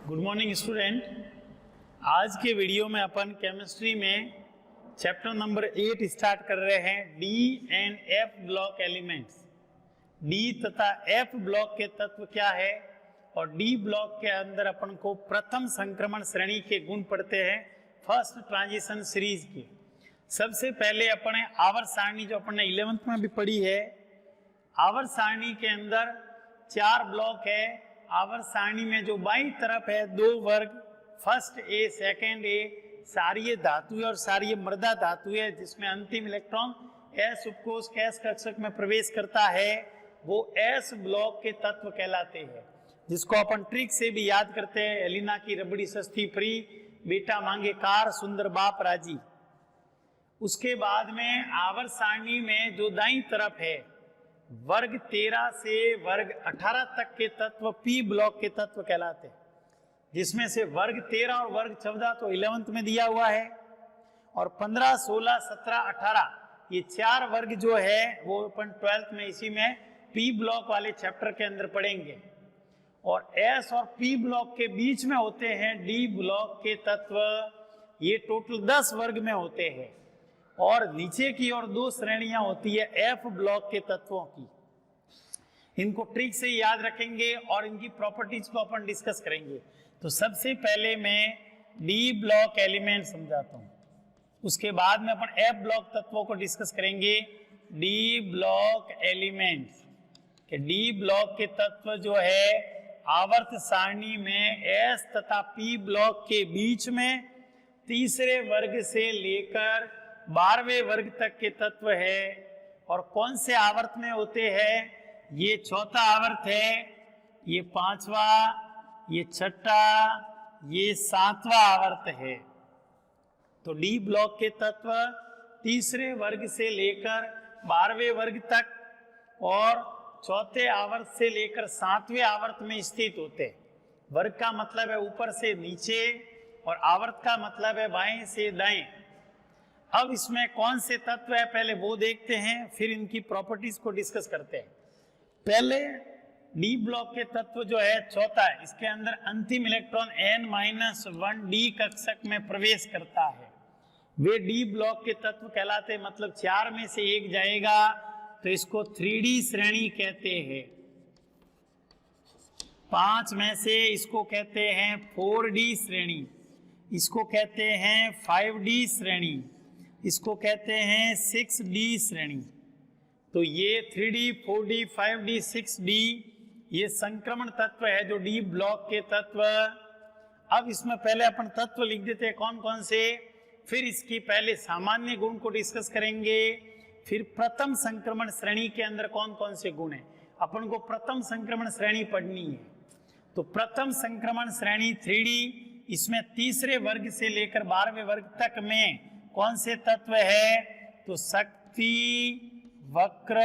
Good morning student. आज के video में अपन केमिस्ट्री में चैप्टर नंबर 8 स्टार्ट कर रहे हैं। D and F block elements. D तथा एफ ब्लॉक के तत्व क्या है और डी ब्लॉक के अंदर अपन को प्रथम संक्रमण श्रेणी के गुण पढ़ते हैं फर्स्ट ट्रांजिशन सीरीज के। सबसे पहले अपने आवर्त सारणी जो अपन ने 11th में भी पढ़ी है, आवर्त सारणी के अंदर 4 ब्लॉक है। आवर्त सारणी में जो बाईं तरफ है 2 वर्ग, फर्स्ट ए सेकंड ए, सारीय धातु और सारीय मृदा धातु है, जिसमें अंतिम इलेक्ट्रॉन एस उपकोष एस कक्षक में प्रवेश करता है, वो एस ब्लॉक के तत्व कहलाते हैं, जिसको अपन ट्रिक से भी याद करते हैं। एलिना की रबड़ी सस्ती फ्री, बेटा मांगे कार, सुंदर बाप राजी। उसके बाद में आवर्त सारणी में जो दाईं तरफ है वर्ग 13 से वर्ग 18 तक के तत्व पी ब्लॉक के तत्व कहलाते हैं, जिसमें से वर्ग 13 और वर्ग 14 तो 11th में दिया हुआ है और 15, 16, 17, 18 ये 4 वर्ग जो है वो अपन 12th में इसी में पी ब्लॉक वाले चैप्टर के अंदर पढ़ेंगे। और एस और पी ब्लॉक के बीच में होते हैं डी ब्लॉक के तत्व, ये टोटल 10 वर्ग में होते हैं। और नीचे की और 2 श्रेणियां होती है एफ ब्लॉक के तत्वों की। इनको ट्रिक से याद रखेंगे और इनकी प्रॉपर्टीज को अपन डिस्कस करेंगे। तो सबसे पहले मैं डी ब्लॉक एलिमेंट समझाता हूं, उसके बाद में अपन एफ ब्लॉक तत्वों को डिस्कस करेंगे। डी ब्लॉक एलिमेंट्स के डी ब्लॉक के तत्व जो है आवर्त सारणी में एस तथा पी ब्लॉक के बीच में तीसरे वर्ग से लेकर 12वें वर्ग तक के तत्व है। और कौन से आवर्त में होते हैं? ये चौथा आवर्त है, ये 5वां, ये 6ठा, ये 7वां आवर्त है। तो डी ब्लॉक के तत्व तीसरे वर्ग से लेकर 12वें वर्ग तक और चौथे आवर्त से लेकर 7वें आवर्त में स्थित होते हैं। वर्ग का मतलब है ऊपर से नीचे और आवर्त का मतलब है बाएं से दाएं। अब इसमें कौन से तत्व है पहले वो देखते हैं, फिर इनकी प्रॉपर्टीज को डिस्कस करते हैं। पहले डी ब्लॉक के तत्व जो है चौथा है, इसके अंदर अंतिम इलेक्ट्रॉन n-1 डी कक्षक में प्रवेश करता है, वे डी ब्लॉक के तत्व कहलाते। मतलब 4 में से 1 जाएगा तो इसको 3D श्रेणी कहते हैं, 5 में से इसको कहते हैं 4D श्रेणी, इसको कहते हैं 5D श्रेणी, इसको कहते हैं 6D श्रेणी। तो ये 3D, 4D, 5D, 6D ये संक्रमण तत्व है जो डी ब्लॉक के तत्व। अब इसमें पहले अपन तत्व लिख देते हैं कौन कौन से, फिर इसकी पहले सामान्य गुण को डिस्कस करेंगे, फिर प्रथम संक्रमण श्रेणी के अंदर कौन कौन से गुण है। अपन को प्रथम संक्रमण श्रेणी पढ़नी है। तो प्रथम संक्रमण श्रेणी 3D, इसमें तीसरे वर्ग से लेकर 12वें वर्ग तक में कौन से तत्व है? तो शक्ति, वक्र,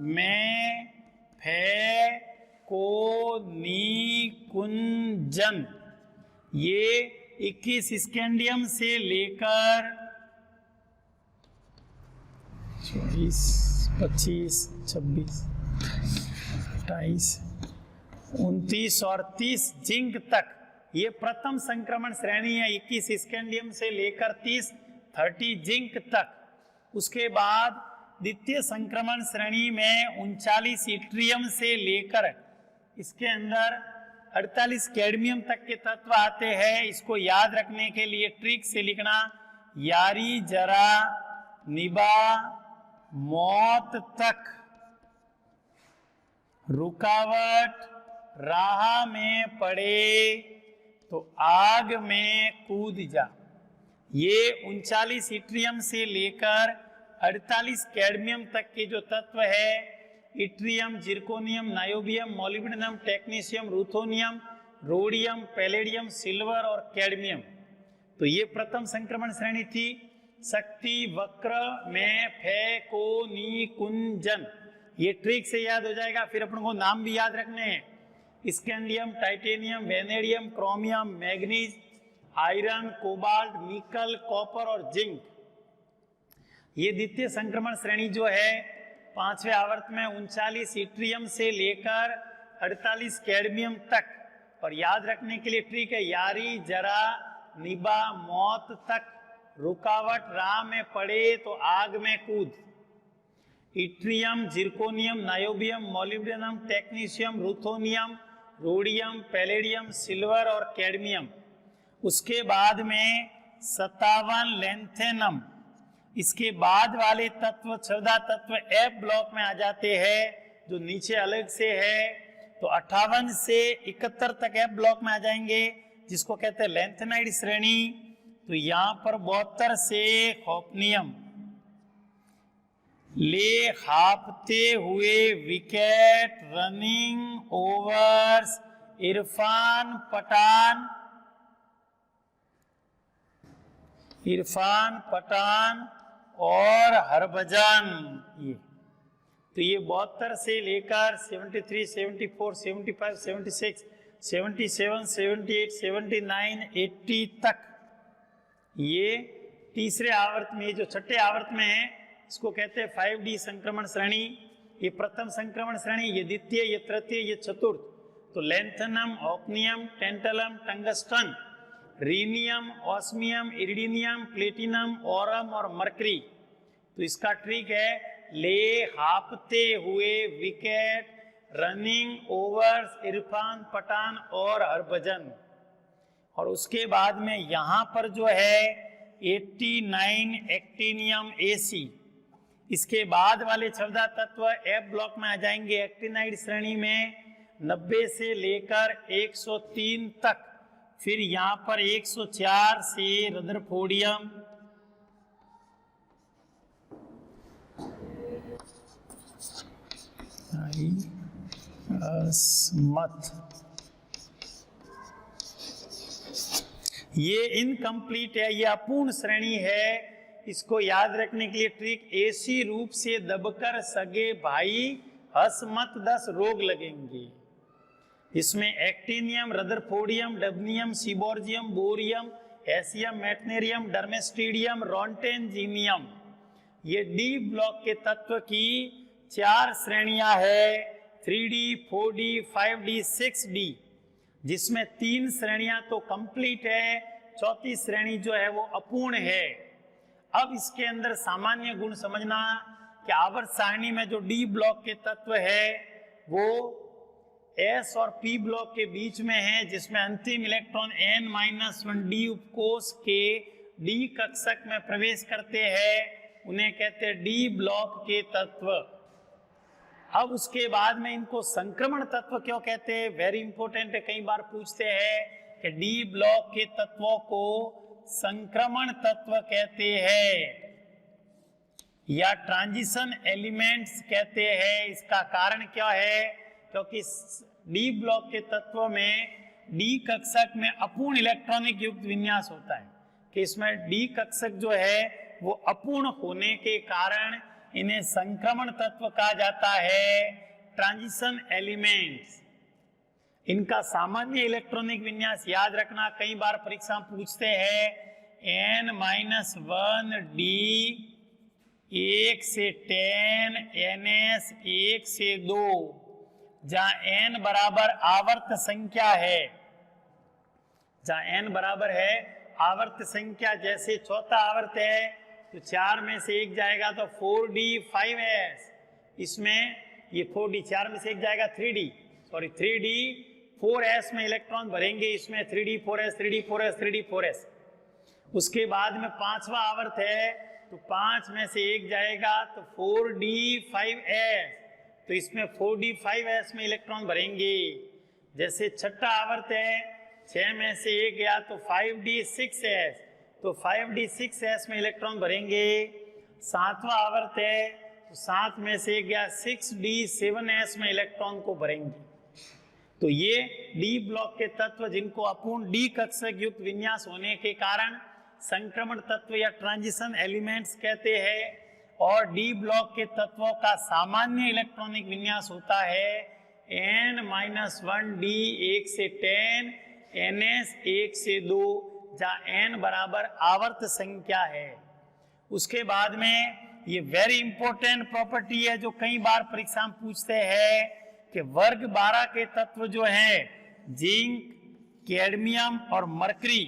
में, फे, को, नी, कुंजन, ये 21 स्कैंडियम से लेकर 24, 25, 26, 28, 29 और 30 जिंक तक ये प्रथम संक्रमण श्रेणी है। 21 स्कैंडियम से लेकर 30 जिंक तक। उसके बाद द्वितीय संक्रमण श्रेणी में 39 इट्रियम से लेकर इसके अंदर 48 कैडमियम तक के तत्व आते हैं। इसको याद रखने के लिए ट्रिक से लिखना, यारी जरा निभा मौत तक, रुकावट राह में पड़े तो आग में कूद जा। ये 39 इट्रियम से लेकर 48 कैडमियम तक के जो तत्व है, yttrium, zirconium, niobium, molybdenum, technetium, ruthenium, rhodium, palladium, silver और कैडमियम। तो ये प्रथम संक्रमण श्रेणी थी। शक्ति, वक्र, में, फे, को, नी, कुंजन, ये ट्रिक से याद हो जाएगा। फिर अपन को नाम भी याद रखने हैं, scandium, titanium, vanadium, chromium, manganese, iron, cobalt, निकल, कॉपर और जिंक। ये द्वितीय संक्रमण श्रेणी जो है 5वें आवर्त में 39 इट्रियम से लेकर 48 कैडमियम तक और याद रखने के लिए ट्रिक है, यारी जरा निभा मौत तक, रुकावट राह में पड़े तो आग में कूद। Yttrium, zirconium, niobium, molybdenum, technetium, ruthenium, rhodium, palladium, silver और कैडमियम। उसके बाद में 57 लेंथेनम। इसके बाद वाले तत्व 14 तत्व एफ ब्लॉक में आ जाते हैं, जो नीचे अलग से है। तो 58 से 71 तक एफ ब्लॉक में आ जाएंगे, जिसको कहते हैं लेंथेनाइड श्रेणी। तो यहां पर 72 से होफनियम, ले हाफते हुए wicket, running overs, Irfan Pathan और हरभजन। तो ये 72 से लेकर 73, 74, 75, 76, 77, 78, 79, 80 तक ये तीसरे आवर्त में, जो छठे आवर्त में है, इसको कहते हैं 5D संक्रमण श्रेणी। ये प्रथम संक्रमण श्रेणी, ये द्वितीय, ये तृतीय, ये चतुर्थ। तो lanthanum, hafnium, tantalum, tungsten, rhenium, osmium, iridium, platinum, aurum और मरकरी। तो इसका ट्रिक है, ले हाफते हुए wicket, running overs, Irfan Pathan और हरभजन। और उसके बाद में यहां पर जो है 89 एक्टिनियम AC। इसके बाद वाले 14 तत्व एफ ब्लॉक में आ जाएंगे एक्टिनाइड श्रेणी में, 90 से लेकर 103 तक। फिर यहां पर 104 से रदरफोर्डियम, मत। ये इनकम्प्लीट है, ये अपूर्ण श्रेणी है। इसको याद रखने के लिए ट्रिक, ऐसी रूप से दबकर सगे भाई हंस मत 10 रोग लगेंगे। इसमें एक्टिनियम, रदरफोर्डियम, डबनियम, सीबोर्जियम, बोरियम, एसियम, मेटनेरियम, डर्मेस्टीडियम, रोंटेंजीनियम। ये डी ब्लॉक के तत्व की 4 श्रेणियां है, 3D, 4D, 5D, 6D, जिसमें 3 श्रेणियां तो कंप्लीट है, चौथी श्रेणी जो है वो अपूर्ण है। अब इसके अंदर सामान्य गुण समझना कि आवर्त सारणी में जो डी ब्लॉक के तत्व है वो एस और पी ब्लॉक के बीच में है, जिसमें अंतिम इलेक्ट्रॉन n-1 डी उपकोष के डी कक्षक में प्रवेश करते हैं, उन्हें कहते हैं डी ब्लॉक के तत्व। अब उसके बाद में इनको संक्रमण तत्व क्यों कहते हैं, वेरी इंपॉर्टेंट है, कई बार पूछते हैं कि डी ब्लॉक के तत्वों को संक्रमण तत्व कहते हैं या ट्रांजिशन एलिमेंट्स कहते हैं। इसका कारण क्या है, क्योंकि डी ब्लॉक के तत्वों में डी कक्षक में अपूर्ण इलेक्ट्रॉनिक युक्त विन्यास होता है, कि इसमें डी कक्षक जो है वो अपूर्ण होने के कारण इन्हें संक्रमण तत्व कहा जाता है, ट्रांजिशन एलिमेंट्स। इनका सामान्य इलेक्ट्रॉनिक विन्यास याद रखना, कई बार परीक्षा पूछते हैं n-1 डी 1 से 10 ns 1 से 2, जहां n बराबर आवर्त संख्या है, जहां n बराबर है आवर्त संख्या। जैसे चौथा आवर्त है तो 4 में से 1 जाएगा तो 4D5s, इसमें ये 4D 4 में से 1 जाएगा 3D 4s में इलेक्ट्रॉन भरेंगे, इसमें 3D4s 3D4s 3D4s। उसके बाद में 5वां आवर्त है तो 5 में से 1 जाएगा तो 4D5s, तो इसमें 4D5s में इलेक्ट्रॉन भरेंगे। जैसे छठा आवर्त है, 6 में से 1 गया तो 5D6s, तो 5D6s में इलेक्ट्रॉन भरेंगे। 7वां आवर्त है तो 7 में से 1 गया 6D7s में इलेक्ट्रॉन को भरेंगे। तो ये डी ब्लॉक के तत्व जिनको अपूर्ण डी कक्षक युक्त विन्यास होने के कारण संक्रमण तत्व या ट्रांजिशन एलिमेंट्स कहते हैं। और डी ब्लॉक के तत्वों का सामान्य इलेक्ट्रॉनिक विन्यास होता है n-1 डी 1 से 10 ns 1 से 2, जहाँ n बराबर आवर्त संख्या है। उसके बाद में ये वेरी इंपॉर्टेंट प्रॉपर्टी है जो कई बार परीक्षा में पूछते हैं कि वर्ग 12 के तत्व जो हैं जिंक, कैडमियम और मरकरी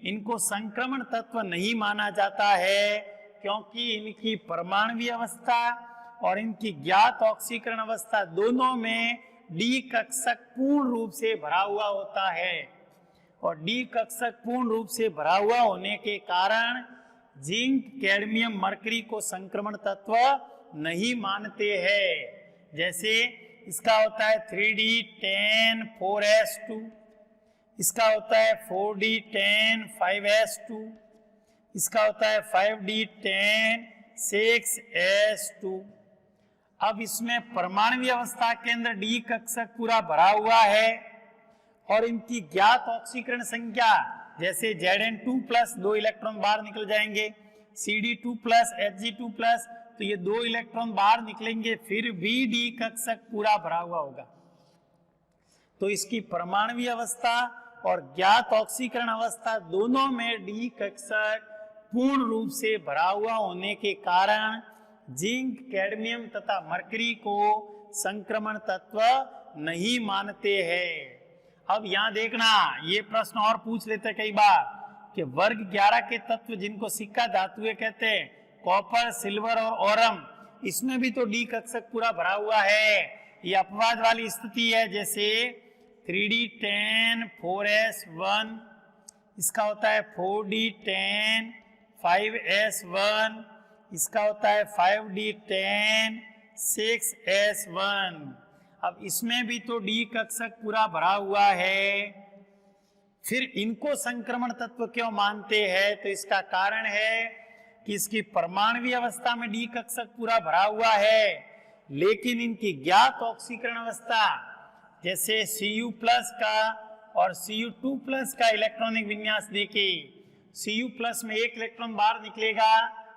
इनको संक्रमण तत्व नहीं माना जाता है, क्योंकि इनकी परमाणु अवस्था और इनकी ज्ञात ऑक्सीकरण अवस्था दोनों में डी कक्षक पूर्ण रूप से भरा हुआ होता है। और डी कक्षक पूर्ण रूप से भरा हुआ होने के कारण जिंक, कैडमियम, मरकरी को संक्रमण तत्व नहीं मानते हैं। जैसे इसका होता है 3D10 4s2, इसका होता है 4D10 5s2, इसका होता है 5D10 6s2। अब इसमें परमाणु अवस्था के अंदर डी कक्षक पूरा भरा हुआ है और इनकी ज्ञात ऑक्सीकरण संख्या जैसे Zn2+, 2 इलेक्ट्रॉन बाहर निकल जाएंगे, Cd2+, Hg2+, तो ये 2 इलेक्ट्रॉन बाहर निकलेंगे, फिर भी डी कक्षक पूरा भरा हुआ होगा। तो इसकी परमाणु अवस्था और ज्ञात ऑक्सीकरण अवस्था दोनों में डी कक्षक पूर्ण रूप से भरा हुआ होने के कारण जिंक, कैडमियम तथा मरकरी को संक्रमण तत्व नहीं मानते हैं। अब यहां देखना, ये प्रश्न और पूछ लेते कई बार कि वर्ग 11 के तत्व जिनको सिक्का धातुएं कहते हैं, कॉपर, सिल्वर और ओरम, इसमें भी तो डी कक्षक पूरा भरा हुआ है। ये अपवाद वाली स्थिति है, जैसे 3D10 4s1, इसका होता है 4D10 5s1, इसका होता है 5D10 6s1। अब इसमें भी तो डी कक्षक पूरा भरा हुआ है, फिर इनको संक्रमण तत्व क्यों मानते हैं? तो इसका कारण है कि इसकी परमाणु अवस्था में डी कक्षक पूरा भरा हुआ है, लेकिन इनकी ज्ञात ऑक्सीकरण अवस्था जैसे Cu+ का और Cu2+ का इलेक्ट्रॉनिक विन्यास देके Cu+ में 1 इलेक्ट्रॉन बाहर निकलेगा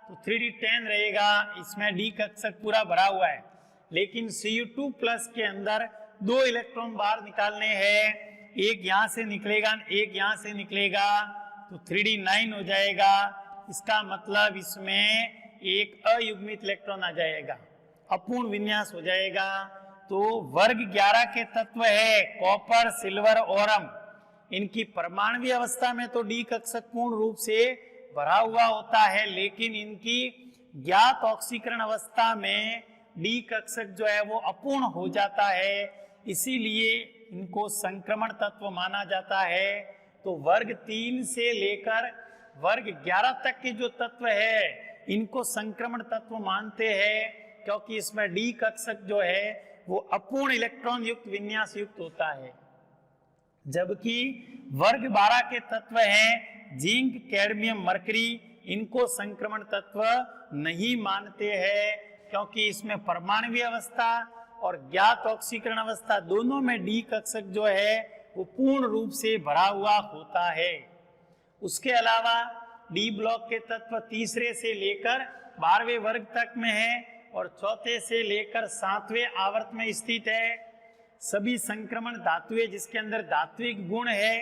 तो 3D10 रहेगा, इसमें डी कक्षक पूरा भरा हुआ है। लेकिन Cu2+ के अंदर 2 इलेक्ट्रॉन बाहर निकालने हैं, एक यहां से निकलेगा, एक यहां से निकलेगा, तो 3D9 हो जाएगा। इसका मतलब इसमें एक अयुग्मित इलेक्ट्रॉन आ जाएगा, अपूर्ण विन्यास हो जाएगा। तो वर्ग 11 के तत्व है कॉपर, सिल्वर, ओरम, इनकी परमाणु अवस्था में तो डी कक्षक पूर्ण रूप से भरा हुआ होता है, लेकिन इनकी ज्ञात ऑक्सीकरण अवस्था में डी कक्षक जो है वो अपूर्ण हो जाता है, इसीलिए इनको संक्रमण तत्व माना जाता है। तो वर्ग 3 से लेकर वर्ग 11 तक के जो तत्व है इनको संक्रमण तत्व मानते हैं, क्योंकि इसमें डी कक्षक जो है वो अपूर्ण इलेक्ट्रॉन युक्त विन्यास युक्त होता है। जबकि वर्ग 12 के तत्व हैं जिंक, कैडमियम, मरकरी, इनको संक्रमण तत्व नहीं मानते हैं, क्योंकि इसमें परमाणु अवस्था और ज्ञात ऑक्सीकरण अवस्था दोनों में डी कक्षक जो है वो पूर्ण रूप से भरा हुआ होता है। उसके अलावा डी ब्लॉक के तत्व तीसरे से लेकर 12वें वर्ग तक में है और चौथे से लेकर 7वें आवर्त में स्थित है। सभी संक्रमण धातुएं जिसके अंदर धात्विक गुण है,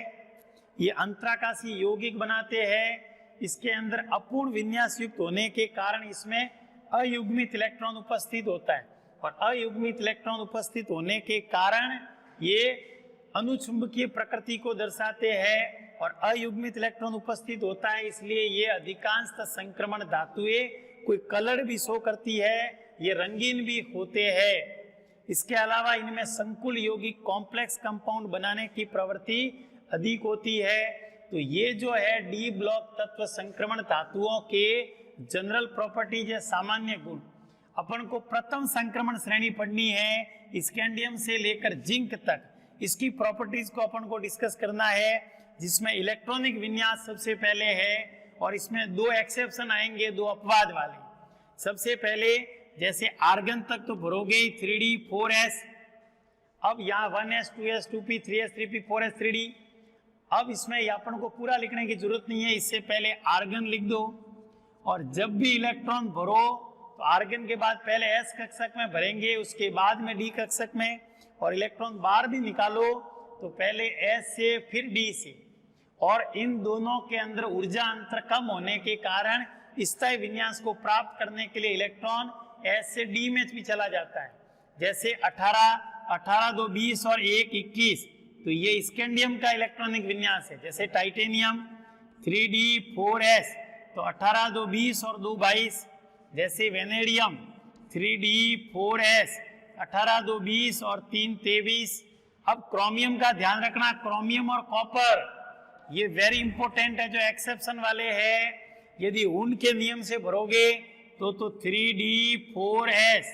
ये अंतराकाशी यौगिक बनाते हैं। इसके अंदर अपूर्ण विन्यास युक्त होने के कारण इसमें अयुग्मित इलेक्ट्रॉन उपस्थित होता है, और अयुग्मित इलेक्ट्रॉन उपस्थित होने के कारण ये अनुचुंबकीय प्रकृति को दर्शाते हैं, और अयुग्मित इलेक्ट्रॉन उपस्थित होता है, इसलिए ये अधिकांशतः संक्रमण धातुएं कोई कलर भी शो करती है, ये रंगीन भी होते हैं। इसके अलावा इनमें संकुल यौगिक कॉम्प्लेक्स कंपाउंड बनाने की प्रवृत्ति अधिक होती है। तो ये जो है डी ब्लॉक तत्व संक्रमण धातुओं के जनरल प्रॉपर्टीज है, सामान्य गुण। अपन को प्रथम संक्रमण श्रेणी पढ़नी है स्कैंडियम से लेकर जिंक तक, इसकी प्रॉपर्टीज को अपन को डिस्कस करना है, जिसमें इलेक्ट्रॉनिक विन्यास सबसे पहले है, और इसमें 2 एक्सेप्शन आएंगे, 2 अपवाद वाले। सबसे पहले जैसे आर्गन तक तो भरोगे ही 3D 4s, अब यहाँ 1s 2s 2p 3s 3p 4s 3D। अब इसमें अपन को पूरा लिखने की जरूरत नहीं है, इससे पहले आर्गन लिख दो, और जब भी इलेक्ट्रॉन भरो तो आर्गन के बाद पहले s कक्षक में भरेंगे, उसके बाद में d कक्षक में, और इलेक्ट्रॉन बाहर भी निकालो तो पहले s से फिर d से। और इन दोनों के अंदर ऊर्जा अंतर कम होने के कारण स्थायी विन्यास को प्राप्त करने के लिए इलेक्ट्रॉन S से D में भी चला जाता है। जैसे 18, 18 2 20 और 1 21, तो ये स्कैंडियम का इलेक्ट्रॉनिक विन्यास है। जैसे टाइटेनियम 3d4s तो 18 2 20 और 2 22। जैसे वेनेडियम 3d4s 18 2 20 और 3 23। अब क्रोमियम का ध्यान रखना, क्रोमियम और कॉपर ये वेरी इंपॉर्टेंट है, जो एक्सेप्शन वाले हैं। यदि उनके नियम से भरोगे तो 3d4s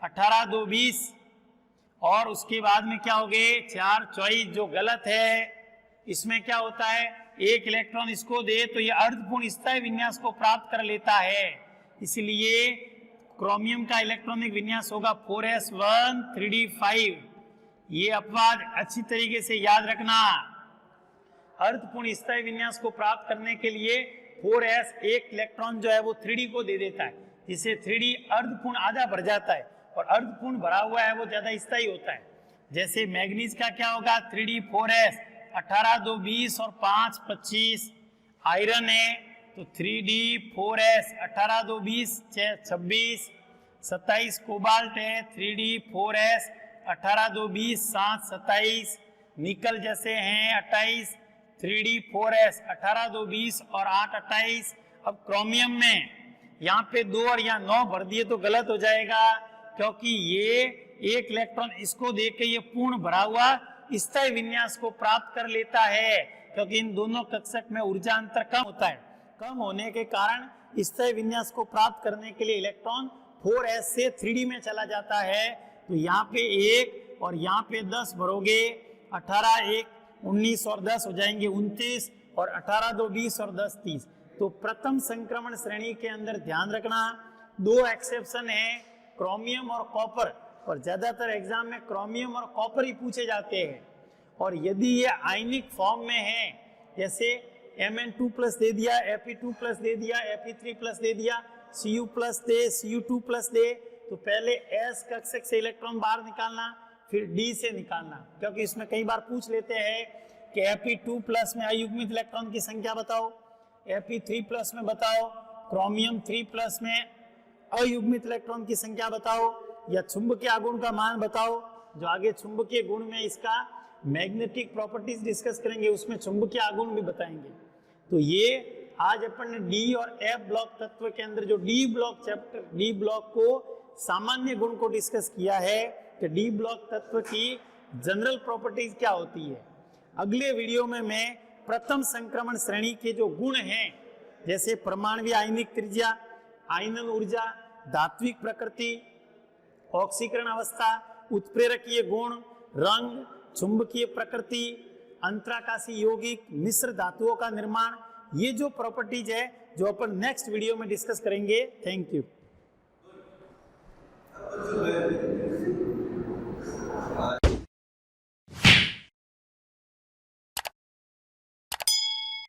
18 2 20 और उसके बाद में क्या हो गए 4 24, जो गलत है। इसमें क्या होता है, एक इलेक्ट्रॉन इसको दे तो ये अर्धपूर्ण स्थायी विन्यास को प्राप्त कर लेता है। इसलिए क्रोमियम का इलेक्ट्रॉनिक विन्यास होगा 4s1 3d5। ये अपवाद अच्छी तरीके से याद रखना। अर्धपूर्ण स्थायी विन्यास को प्राप्त करने के लिए 4s एक इलेक्ट्रॉन जो है वो 3d को दे देता है, जिससे 3d अर्धपूर्ण आधा भर जाता है और अर्धपूर्ण भरा हुआ है वो ज्यादा स्थायी होता है। जैसे मैग्नीज का क्या होगा 3d4s 18 2 20 और 5 25। आयरन है तो 3d4s 18 2 20 26। 27 कोबाल्ट है 3d4s 18 2 20 7 27। निकल जैसे हैं 28 3d4s 18 2 20 और 8 28। अब क्रोमियम में यहाँ पे 2 और यहाँ 9 भर दिए तो गलत हो जाएगा, क्योंकि ये एक इलेक्ट्रॉन इसको देके ये पूर्ण भरा हुआ स्थायी विन्यास को प्राप्त कर लेता है, क्योंकि इन दोनों कक्षक में ऊर्जा अंतर कम होता है। कम होने के कारण स्थायी विन्यास को प्राप्त करने के लिए इलेक्ट्रॉन 4s से 3d में चला जाता है। तो यहाँ पे 1 और यहाँ पे 10 भरोगे 18 1 19 और 10 हो जाएंगे 29 और 18 2 20 और 10 30। तो प्रथम संक्रमण श्रेणी के अंदर ध्यान रखना 2 एक्सेप्शन है, क्रोमियम और कॉपर, और ज्यादातर एग्जाम में क्रोमियम और कॉपर ही पूछे जाते हैं। और यदि ये आयनिक फॉर्म में है, जैसे Mn2+ दे दिया, Fe2+ दे दिया, Fe3+ दे दिया, Cu+ दे, Cu2+ दे, तो पहले S कक्षक से इलेक्ट्रॉन बाहर निकालना, फिर D से निकालना, क्योंकि इसमें कई बार पूछ लेते हैं कि Fe2+ में अयुग्मित इलेक्ट्रॉन की संख्या बताओ, Fe3+ में बताओ, क्रोमियम 3+ में अयुग्मित इलेक्ट्रॉन की संख्या बताओ, या चुंबकीय आघूर्ण का मान बताओ। जो आगे चुंबकीय गुण में इसका मैग्नेटिक प्रॉपर्टीज डिस्कस करेंगे, उसमें चुंबकीय आघूर्ण भी बताएंगे। तो ये आज अपन ने डी और एफ ब्लॉक तत्व के अंदर जो D block chapter, D block को सामान्य गुण को डिस्कस किया है कि डी ब्लॉक तत्व की जनरल प्रॉपर्टीज क्या होती है। अगले वीडियो में मैं प्रथम संक्रमण श्रेणी के जो गुण हैं, जैसे परमाणु आयनिक त्रिज्या, आयनन ऊर्जा, धात्विक प्रकृति, ऑक्सीकरण अवस्था, उत्प्रेरकीय गुण, रंग, चुंबकीय प्रकृति, अंतराकाशी यौगिक, मिश्र धातुओं का निर्माण, ये जो प्रॉपर्टीज है जो अपन नेक्स्ट वीडियो में डिस्कस करेंगे। Thank you.